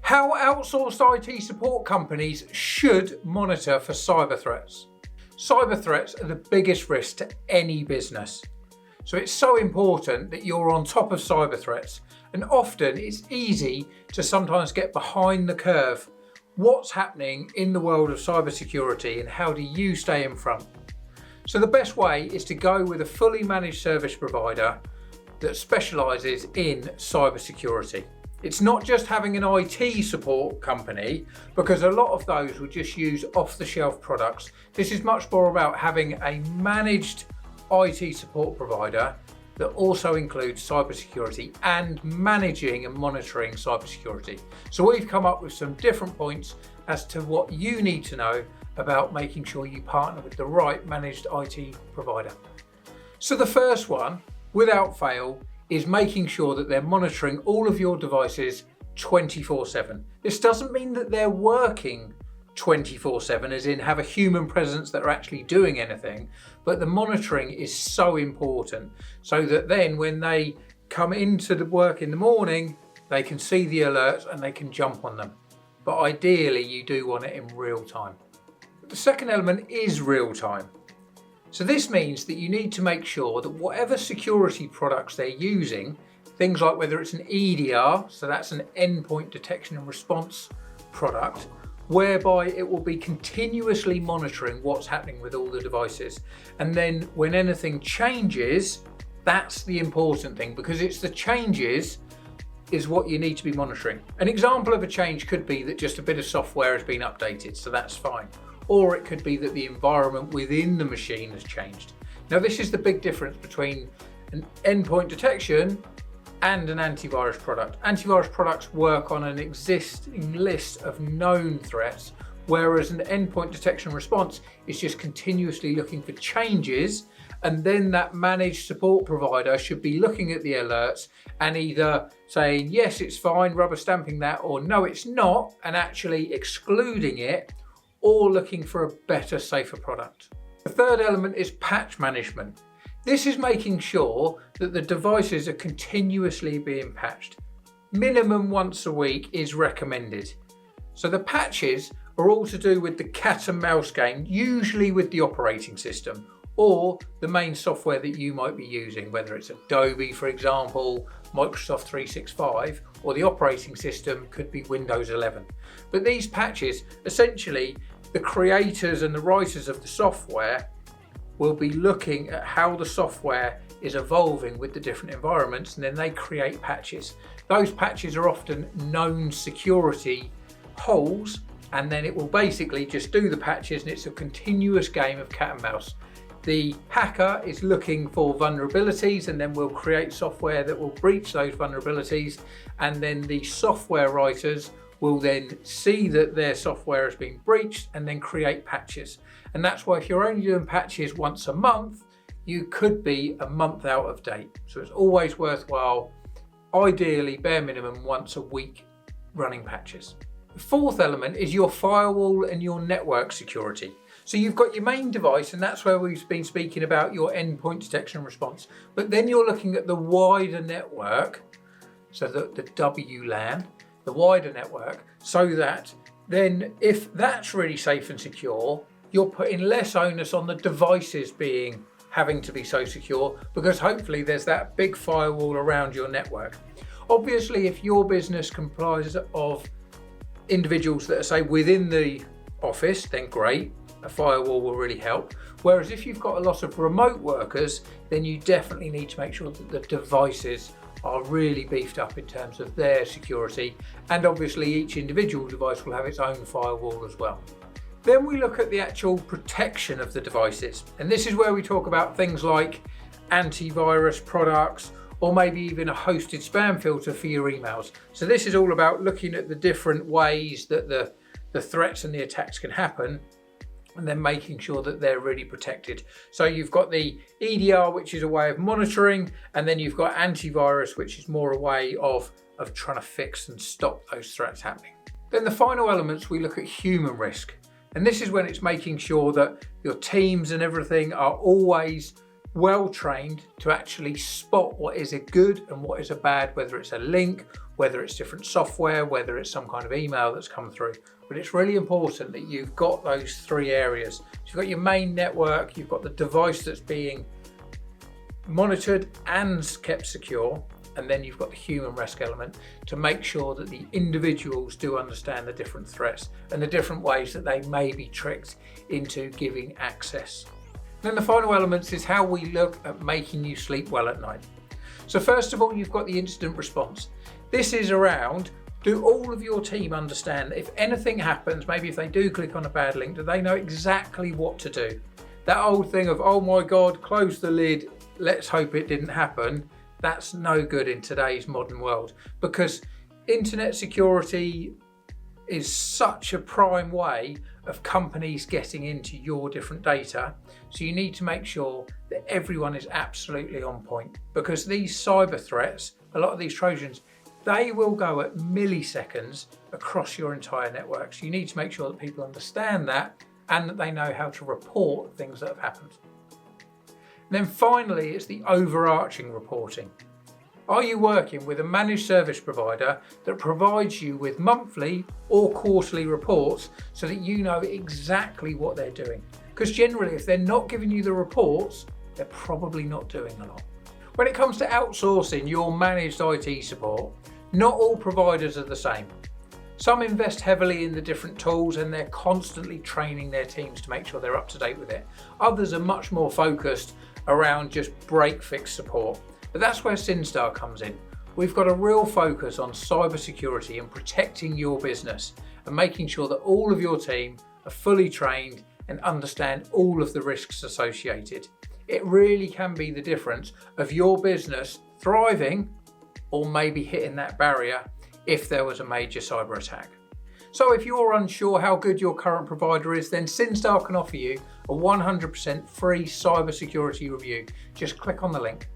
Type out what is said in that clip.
How outsourced IT support companies should monitor for cyber threats. Cyber threats are the biggest risk to any business. So it's so important that you're on top of cyber threats, and often it's easy to sometimes get behind the curve. What's happening in the world of cybersecurity and how do you stay in front? So the best way is to go with a fully managed service provider that specialises in cybersecurity. It's not just having an IT support company, because a lot of those will just use off-the-shelf products. This is much more about having a managed IT support provider that also includes cybersecurity and managing and monitoring cybersecurity. So we've come up with some different points as to what you need to know about making sure you partner with the right managed IT provider. So the first one, without fail, is making sure that they're monitoring all of your devices 24/7. This doesn't mean that they're working 24/7, as in have a human presence that are actually doing anything, but the monitoring is so important so that then when they come into the work in the morning, they can see the alerts and they can jump on them. But ideally, you do want it in real time. The second element is real time. So this means that you need to make sure that whatever security products they're using, things like whether it's an EDR, so that's an endpoint detection and response product, whereby it will be continuously monitoring what's happening with all the devices. And then when anything changes, that's the important thing, because it's the changes is what you need to be monitoring. An example of a change could be that just a bit of software has been updated, so that's fine. Or it could be that the environment within the machine has changed. Now, this is the big difference between an endpoint detection and an antivirus product. Antivirus products work on an existing list of known threats, whereas an endpoint detection response is just continuously looking for changes, and then that managed support provider should be looking at the alerts and either saying, yes, it's fine, rubber stamping that, or no, it's not, and actually excluding it, or looking for a better, safer product. The third element is patch management. This is making sure that the devices are continuously being patched. Minimum once a week is recommended. So the patches are all to do with the cat and mouse game, usually with the operating system or the main software that you might be using, whether it's Adobe, for example, Microsoft 365, or the operating system could be Windows 11. But these patches, essentially, the creators and the writers of the software will be looking at how the software is evolving with the different environments, and then they create patches. Those patches are often known security holes, and then it will basically just do the patches, and it's a continuous game of cat and mouse. The hacker is looking for vulnerabilities and then will create software that will breach those vulnerabilities, and then the software writers will then see that their software has been breached and then create patches. And that's why if you're only doing patches once a month, you could be a month out of date. So it's always worthwhile, ideally bare minimum once a week, running patches. The fourth element is your firewall and your network security. So you've got your main device, and that's where we've been speaking about your endpoint detection and response. But then you're looking at the wider network, so the WLAN, the wider network, so that then if that's really safe and secure, you're putting less onus on the devices having to be so secure, because hopefully there's that big firewall around your network. Obviously, if your business comprises of individuals that are, say, within the office, then great, a firewall will really help. Whereas if you've got a lot of remote workers, then you definitely need to make sure that the devices are really beefed up in terms of their security, and obviously each individual device will have its own firewall as well. Then we look at the actual protection of the devices, and this is where we talk about things like antivirus products, or maybe even a hosted spam filter for your emails. So this is all about looking at the different ways that the threats and the attacks can happen, and then making sure that they're really protected. So you've got the EDR, which is a way of monitoring, and then you've got antivirus, which is more a way of trying to fix and stop those threats happening. Then the final elements, we look at human risk. And this is when it's making sure that your teams and everything are always well trained to actually spot what is a good and what is a bad, whether it's a link, whether it's different software, whether it's some kind of email that's come through. But it's really important that you've got those three areas. So you've got your main network, you've got the device that's being monitored and kept secure, and then you've got the human risk element to make sure that the individuals do understand the different threats and the different ways that they may be tricked into giving access. Then the final elements is how we look at making you sleep well at night. So first of all, you've got the incident response. This is around, do all of your team understand that if anything happens, maybe if they do click on a bad link, do they know exactly what to do? That old thing of, oh my God, close the lid, let's hope it didn't happen, that's no good in today's modern world, because internet security is such a prime way of companies getting into your different data. So you need to make sure that everyone is absolutely on point, because these cyber threats, a lot of these Trojans, they will go at milliseconds across your entire network. So you need to make sure that people understand that and that they know how to report things that have happened. And then finally, it's the overarching reporting. Are you working with a managed service provider that provides you with monthly or quarterly reports so that you know exactly what they're doing? Because generally, if they're not giving you the reports, they're probably not doing a lot. When it comes to outsourcing your managed IT support, not all providers are the same. Some invest heavily in the different tools and they're constantly training their teams to make sure they're up to date with it. Others are much more focused around just break-fix support. But that's where Syn-Star comes in. We've got a real focus on cybersecurity and protecting your business and making sure that all of your team are fully trained and understand all of the risks associated. It really can be the difference of your business thriving or maybe hitting that barrier if there was a major cyber attack. So if you're unsure how good your current provider is, then Syn-Star can offer you a 100% free cybersecurity review. Just click on the link.